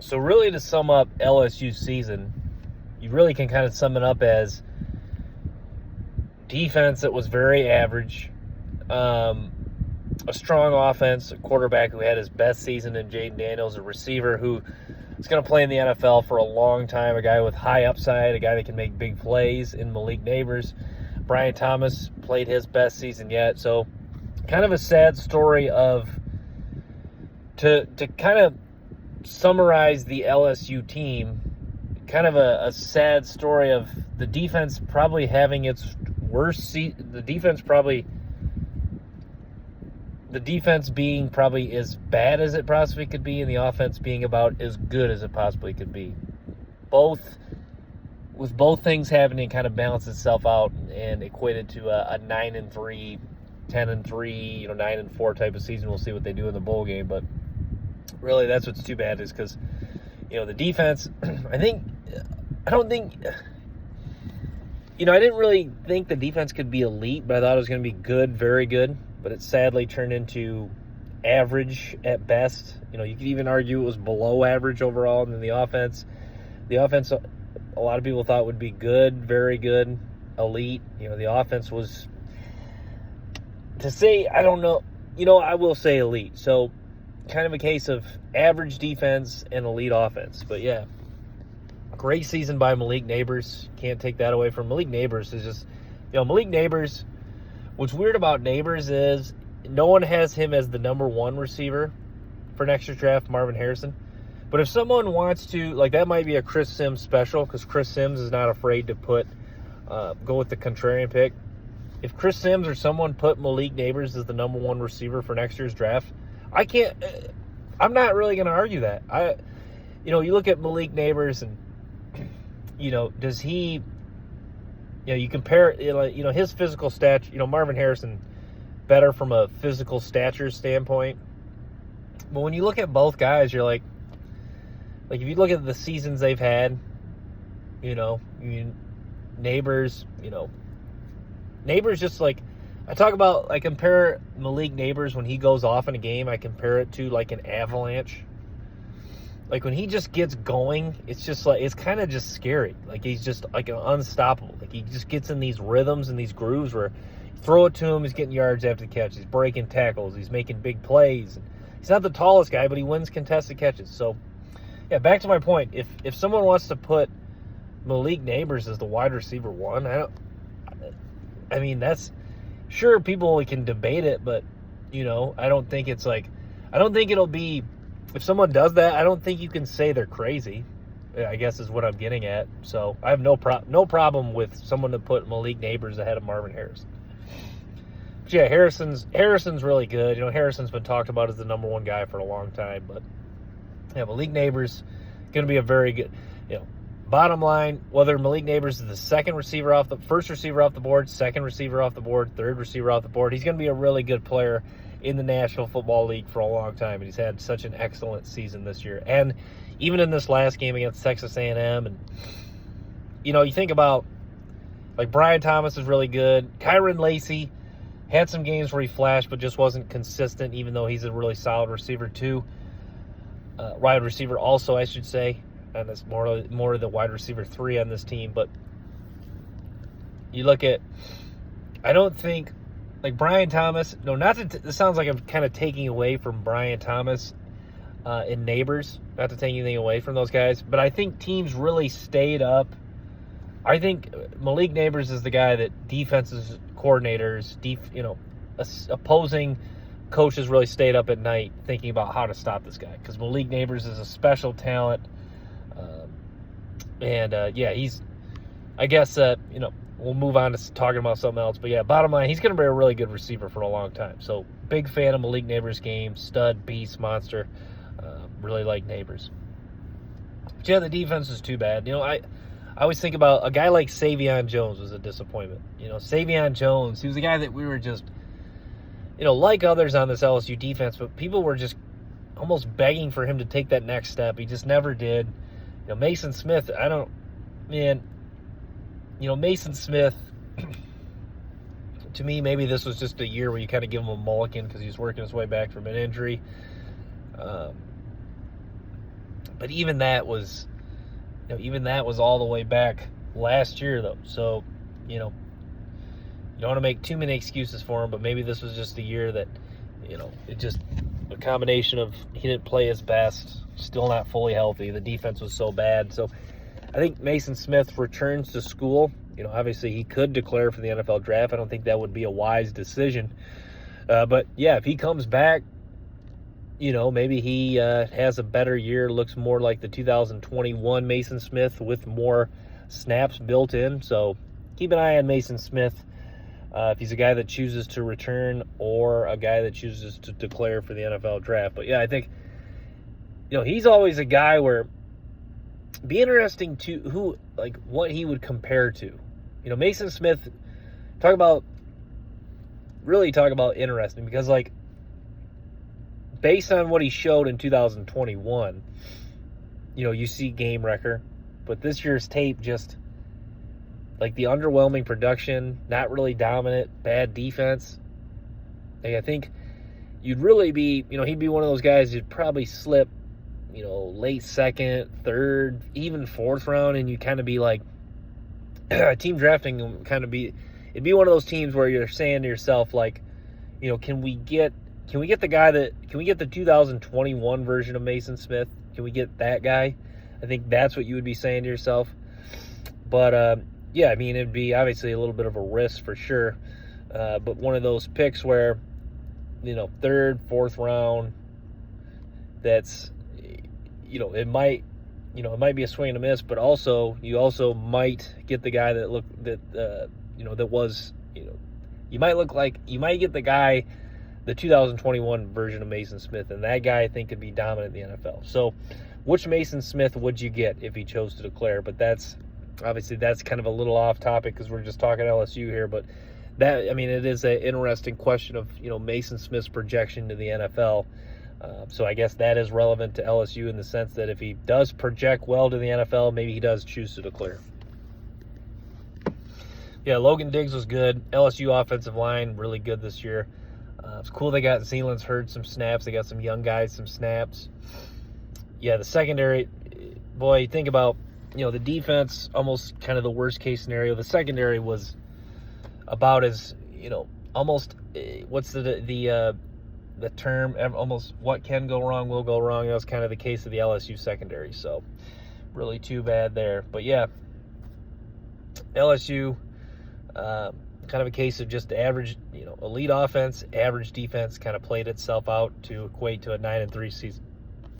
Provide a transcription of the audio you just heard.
So really, to sum up LSU's season, you really can kind of sum it up as defense that was very average, a strong offense, a quarterback who had his best season in Jaden Daniels, a receiver who is going to play in the NFL for a long time, a guy with high upside, a guy that can make big plays in Malik Neighbors. Brian Thomas played his best season yet. So kind of a sad story to kind of summarize the LSU team, kind of a sad story of the defense probably having its worst the defense being probably as bad as it possibly could be, and the offense being about as good as it possibly could be. With both things happening, kind of balance itself out and equated to a 9-3, 10-3, 9-4 type of season. We'll see what they do in the bowl game, but really that's what's too bad is because, the defense, I didn't really think the defense could be elite, but I thought it was going to be good, very good. But it sadly turned into average at best. You could even argue it was below average overall. And then the offense, a lot of people thought would be good, very good, elite. The offense was, to say, I don't know. I will say elite. So kind of a case of average defense and elite offense. But yeah, great season by Malik Neighbors. Can't take that away from Malik Neighbors. Is just, Malik Neighbors. What's weird about Neighbors is no one has him as the number one receiver for next year's draft, Marvin Harrison. But if someone wants to, that might be a Chris Sims special, because Chris Sims is not afraid to go with the contrarian pick. If Chris Sims or someone put Malik Neighbors as the number one receiver for next year's draft, I'm not really going to argue that. You look at Malik Neighbors and, does he, you compare, his physical stature, Marvin Harrison, better from a physical stature standpoint. But when you look at both guys, you're like if you look at the seasons they've had, Neighbors, Neighbors just I talk about, I compare Malik Neighbors when he goes off in a game, I compare it to an avalanche. When he just gets going, it's just it's kind of just scary. He's just unstoppable. He just gets in these rhythms and these grooves where you throw it to him, he's getting yards after the catch. He's breaking tackles. He's making big plays. He's not the tallest guy, but he wins contested catches. So, yeah, back to my point. If someone wants to put Malik Neighbors as the wide receiver one, that's sure people can debate it, but I don't think it's I don't think it'll be. If someone does that, I don't think you can say they're crazy, I guess is what I'm getting at. So I have no problem with someone to put Malik Neighbors ahead of Marvin Harrison. But yeah, Harrison's really good. Harrison's been talked about as the number one guy for a long time. But yeah, Malik Neighbors going to be a very good, bottom line, whether Malik Neighbors is the first receiver off the board, second receiver off the board, third receiver off the board, he's going to be a really good player in the National Football League for a long time, and he's had such an excellent season this year. And even in this last game against Texas A&M, and you think about Brian Thomas is really good. Kyron Lacey had some games where he flashed, but just wasn't consistent, even though he's a really solid receiver too. Wide receiver also, I should say, and it's more the wide receiver 3 on this team. But you look at, I don't think. Brian Thomas, this sounds like I'm kind of taking away from Brian Thomas and Neighbors, not to take anything away from those guys, but I think teams really stayed up. I think Malik Neighbors is the guy that defenses, coordinators, opposing coaches really stayed up at night thinking about how to stop this guy, because Malik Neighbors is a special talent. He's, I guess, we'll move on to talking about something else. But yeah, bottom line, he's going to be a really good receiver for a long time. So big fan of Malik Neighbors' game. Stud, beast, monster. Really like Neighbors. But yeah, the defense is too bad. I always think about a guy like Savion Jones was a disappointment. Savion Jones, he was a guy that we were just, like others on this LSU defense, but people were just almost begging for him to take that next step. He just never did. Mason Smith, Mason Smith, to me, maybe this was just a year where you kind of give him a mulligan because he was working his way back from an injury. But even that was, all the way back last year, though. So, you don't want to make too many excuses for him, but maybe this was just a year that, it just a combination of he didn't play his best, still not fully healthy. The defense was so bad. So I think Mason Smith returns to school. Obviously he could declare for the NFL draft. I don't think that would be a wise decision. But yeah, if he comes back, maybe he has a better year, looks more like the 2021 Mason Smith with more snaps built in. So keep an eye on Mason Smith. If he's a guy that chooses to return or a guy that chooses to declare for the NFL draft. But yeah, I think, he's always a guy where it'd be interesting to what he would compare to. Mason Smith, talk about interesting, because based on what he showed in 2021, you see game wrecker, but this year's tape just the underwhelming production, not really dominant, bad defense. I think you'd really be, he'd be one of those guys who'd probably slip, late second, third, even fourth round, and you kind of be team drafting him it'd be one of those teams where you're saying to yourself, can we get the 2021 version of Mason Smith? Can we get that guy? I think that's what you would be saying to yourself. But, yeah, it'd be obviously a little bit of a risk for sure. But one of those picks where, third, fourth round, that's, it might be a swing and a miss, but also you also might get the guy you might get the guy, the 2021 version of Mason Smith, and that guy I think could be dominant in the NFL. So which Mason Smith would you get if he chose to declare? But that's kind of a little off topic because we're just talking LSU here, but it is an interesting question of, Mason Smith's projection to the NFL. So I guess that is relevant to LSU in the sense that if he does project well to the NFL, maybe he does choose to declare. Yeah, Logan Diggs was good. LSU offensive line, really good this year. It's cool they got Zealand's heard some snaps. They got some young guys, some snaps. Yeah, the secondary, boy, think about, the defense, almost kind of the worst case scenario. The secondary was about as, almost, what's the term, almost what can go wrong will go wrong. That was kind of the case of the LSU secondary. So really too bad there. But yeah, LSU, kind of a case of just average, elite offense, average defense kind of played itself out to equate to a 9-3 season.